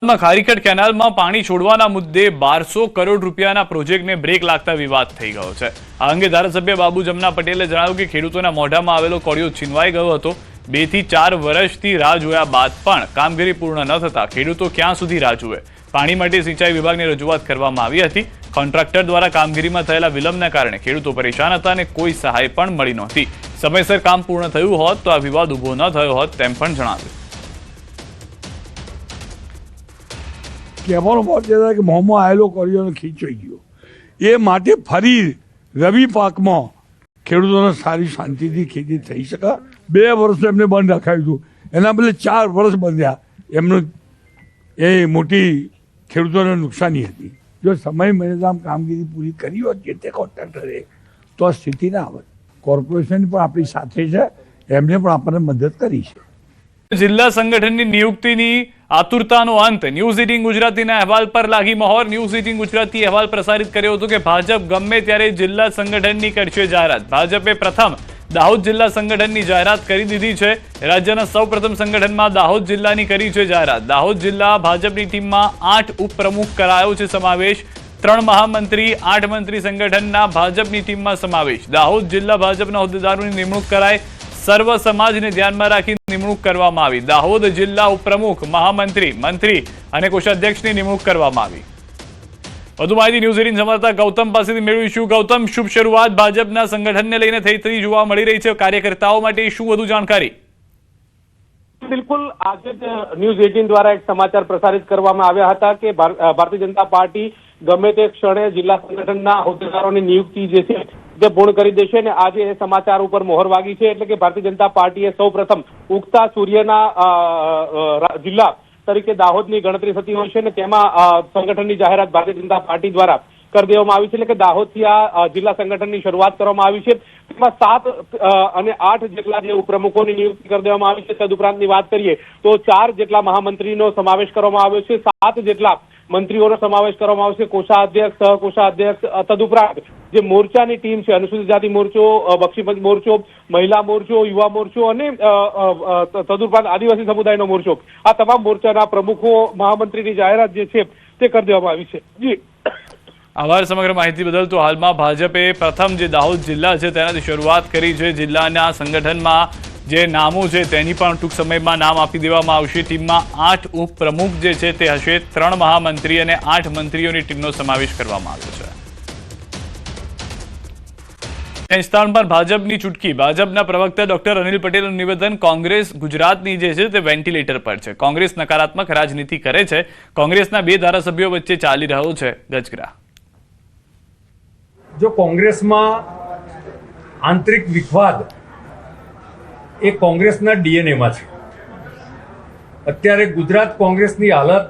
ખારીકટ કેનાલમાં પાણી છોડવાના મુદ્દે 1200 કરોડ રૂપિયાના પ્રોજેક્ટને બ્રેક લાગતા વિવાદ થઈ ગયો છે। આ અંગે ધારાસભ્ય બાબુ જમના પટેલે જણાવ્યું કે ખેડૂતોના મોઢામાં આવેલો કોળિયો છીનવાઈ ગયો હતો। 2 થી 4 વર્ષથી રાહ જોયા બાદ પણ કામગીરી પૂર્ણ ન થતા ખેડૂતો ક્યાં સુધી રાહ જુએ। પાણી માટે સિંચાઈ વિભાગને રજૂઆત કરવામાં આવી હતી। કોન્ટ્રાક્ટર દ્વારા કામગીરીમાં થયેલા વિલંબના કારણે ખેડૂતો પરેશાન હતા અને કોઈ સહાય પણ મળી નહોતી। સમયસર કામ પૂર્ણ થયું હોત તો આ વિવાદ ઊભો ન થયો હોત તેમ પણ જણાવ્યું। કહેવાનો ભાવ છે કે મોંમાં આવેલો કોળિયો ખીંચાઈ ગયો, એ માટે ફરી રવિ પાકમાં ખેડૂતોને સારી શાંતિથી ખેતી થઈ શકે। 2 વર્ષ એમને બંધ રખાયું હતું, એના બદલે 4 વર્ષ બંધ્યા। એમનું એ મોટી ખેડૂતોને નુકસાની હતી। જો સમય મર્યાદામાં કામગીરી પૂરી કરી હોત જે તે કોન્ટ્રાક્ટરે તો આ સ્થિતિ ના આવત। કોર્પોરેશન પણ આપણી સાથે છે, એમને પણ આપણને મદદ કરી છે। જિલ્લા સંગઠનની નિયુક્તિની આતુરતાનો અંત। ન્યૂઝ 18 ગુજરાતીના અહેવાલ પર લાગી મહોર। ન્યૂઝ 18 ગુજરાતી અહેવાલ પ્રસારિત કર્યો હતો કે ભાજપ ગમે ત્યારે જિલ્લા સંગઠનની કરશે જાહેરાત। ભાજપે પ્રથમ દાહોદ જિલ્લા સંગઠનની જાહેરાત કરી દીધી છે। રાજ્યના સૌપ્રથમ સંગઠનમાં દાહોદ જિલ્લાની કરી છે જાહેરાત। દાહોદ જિલ્લા ભાજપની ટીમમાં 8 ઉપપ્રમુખ કરાયો છે સમાવેશ। 3 મહામંત્રી 8 મંત્રી સંગઠનના ભાજપની ટીમમાં સમાવેશ। દાહોદ જિલ્લા ભાજપના હોદ્દેદારોની નિમણૂક કરાઈ। સર્વ સમાજને ધ્યાનમાં રાખી નિમણૂક કરવામાં આવી। દાહોદ જિલ્લા ઉપપ્રમુખ, મહામંત્રી, મંત્રી અને કોષાધ્યક્ષની નિમણૂક કરવામાં આવી। વધુ માહિતી ન્યૂઝ 18 સંવાદદાતા ગૌતમ પાસેથી મેળવીશું। ગૌતમ, શુભ શરૂઆત ભાજપના સંગઠનને લઈને થઈ જોવા મળી રહી છે। કાર્યકર્તાઓ માટે શું વધુ જાણકારી? બિલકુલ, આજે જ ન્યૂઝ 18 દ્વારા એક સમાચાર પ્રસારિત કરવામાં આવ્યા હતા કે ભારતીય જનતા પાર્ટી ગમે તે ક્ષણે જિલ્લા સંગઠનના હોદ્દેદારોની નિયુક્તિ જે છે તે પૂર્ણ કરી દેશે અને આજે એ સમાચાર ઉપર મોહર વાગી છે। એટલે કે ભારતીય જનતા પાર્ટીએ સૌપ્રથમ ઉગતા સૂર્યના જિલ્લા તરીકે દાહોદની ગણતરી થતી હોય છે અને તેમાં સંગઠનની જાહેરાત ભારતીય જનતા પાર્ટી દ્વારા કરી દેવામાં આવી છે। એટલે કે દાહોદથી આ જિલ્લા સંગઠનની શરૂઆત કરવામાં આવી છે। તેમાં 7 અને 8 જેટલા જે ઉપપ્રમુખોની નિયુક્તિ કરી દેવામાં આવી છે। તદુપરાંતની વાત કરીએ તો 4 જેટલા મહામંત્રીનો સમાવેશ કરવામાં આવ્યો છે, 7 જેટલા મંત્રીઓનો સમાવેશ કરવામાં આવશે, કોષાધ્યક્ષ, સહકોષાધ્યક્ષ, તદુપરાંત જે મોરચાની ટીમ છે, અનુસૂચિત જાતિ મોરચો, બક્ષીપંચ મોરચો, મહિલા મોરચો, યુવા મોરચો અને તદુપરાંત આદિવાસી સમુદાયનો મોરચો, આ તમામ મોરચાના પ્રમુખો મહામંત્રીની જાહેરાત જે છે તે કરી દેવામાં આવી છે। જી આભાર સમગ્ર માહિતી બદલ। તો હાલમાં ભાજપે પ્રથમ જે દાહોદ જિલ્લા છે તેનાથી શરૂઆત કરી છે। જિલ્લાના સંગઠનમાં જે નામો છે તેની પણ ટૂંક સમયમાં નામ આપી દેવામાં આવશે। ટીમમાં 8 ઉપપ્રમુખ જે છે તે હશે। 3 મહામંત્રી અને 8 મંત્રીઓની ટીમનો સમાવેશ કરવામાં આવ્યો છે। સ્થાન પર ભાજપની ચૂટકી। ભાજપના પ્રવક્તા ડોક્ટર અનિલ પટેલનું નિવેદન। કોંગ્રેસ ગુજરાતની જે છે તે વેન્ટિલેટર પર છે। કોંગ્રેસ નકારાત્મક રાજનીતિ કરે છે। કોંગ્રેસના 2 ધારાસભ્યો વચ્ચે ચાલી રહ્યો છે ગજગરા। જો કોંગ્રેસમાં આંતરિક વિખવાદ એ કોંગ્રેસના ડીએનએમાં છે। અત્યારે ગુજરાત કોંગ્રેસની હાલત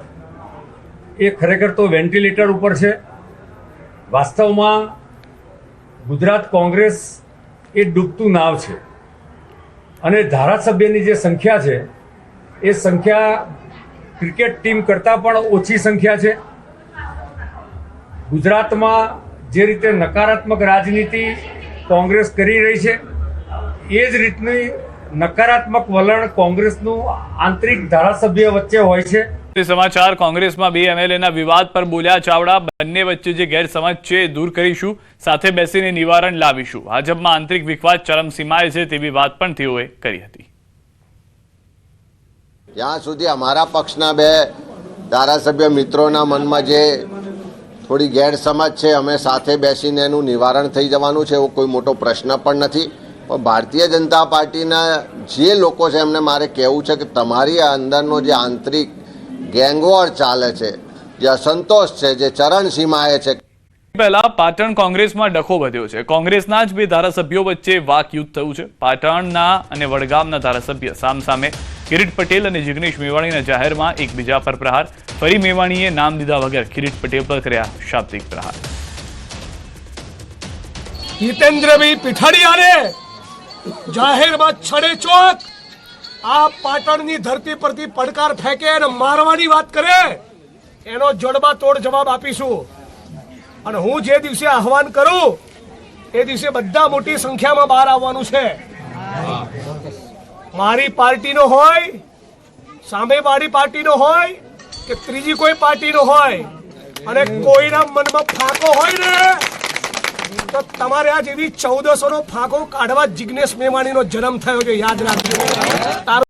એ ખરેખર તો વેન્ટિલેટર ઉપર છે। વાસ્તવમાં ગુજરાત કોંગ્રેસ એ ડૂબતું નાવ છે અને ધારાસભ્યની જે સંખ્યા છે એ સંખ્યા ક્રિકેટ ટીમ કરતાં પણ ઓછી સંખ્યા છે। ગુજરાતમાં જે રીતે નકારાત્મક રાજનીતિ કોંગ્રેસ કરી રહી છે એ જ રીતની નકારાત્મક વલણ કોંગ્રેસનું આંતરિક ધારાસભ્ય વચ્ચે હોય છે। સમાચાર કોંગ્રેસમાં 2 એમએલએના વિવાદ પર બોલ્યા ચાવડા। બંને વચ્ચે જે ગેરસમજ છે દૂર કરીશું, સાથે બેસીને નિવારણ લાવીશું। ભાજપમાં આંતરિક વિખવાદ ચરમસીમાએ છે તેવી વાત પણ તેઓએ કરી હતી। જ્યાં સુધી અમારા પક્ષના 2 ધારાસભ્ય મિત્રોના મનમાં જે થોડી ગેરસમજ છે, અમે સાથે બેસીને એનું નિવારણ થઈ જવાનું છે, એવો કોઈ મોટો પ્રશ્ન પણ નથી। પણ ભારતીય જનતા પાર્ટીના જે લોકો છે એમને મારે કહેવું છે કે તમારી અંદરનો જે આંતરિક ગેંગવોર ચાલે છે, જે અસંતોષ છે, જે ચરણસીમાએ છે। પહેલા પાટણ કોંગ્રેસમાં ડખો વધ્યો છે। કોંગ્રેસના જ 2 ધારાસભ્યો વચ્ચે વાકયુદ્ધ થયું છે। પાટણના અને વડગામના ધારાસભ્ય સામસામે કિરીટ પટેલ અને જિગ્નેશ મેવાણીના જાહેરમાં એકબીજા પર પ્રહાર। ફરી મેવાણીએ નામ લીધા વગર કિરીટ પટેલ પર કર્યા શાબ્દિક પ્રહાર। હિતેન્દ્રભાઈ પીઠાડિયાને જાહેરમાં છડે ચોક આ પાટણની ધરતી પરથી પડકાર ફેંકે અને મારવાની વાત કરે એનો જડબા તોડ જવાબ આપીશું। અને હું જે દિવસે આહવાન કરું એ દિવસે બધા મોટી સંખ્યામાં બહાર આવવાનું છે। મારી પાર્ટીનો હોય, સામેવાળી પાર્ટીનો હોય, કે ત્રીજી કોઈ પાર્ટીનો હોય અને કોઈના મનમાં ફાંકો હોય ને તો તમારે આજ એવી 1400 નો ફાંકો કાઢવા જિગ્નેશ મેવાણીનો જન્મ થયો છે, યાદ રાખજો.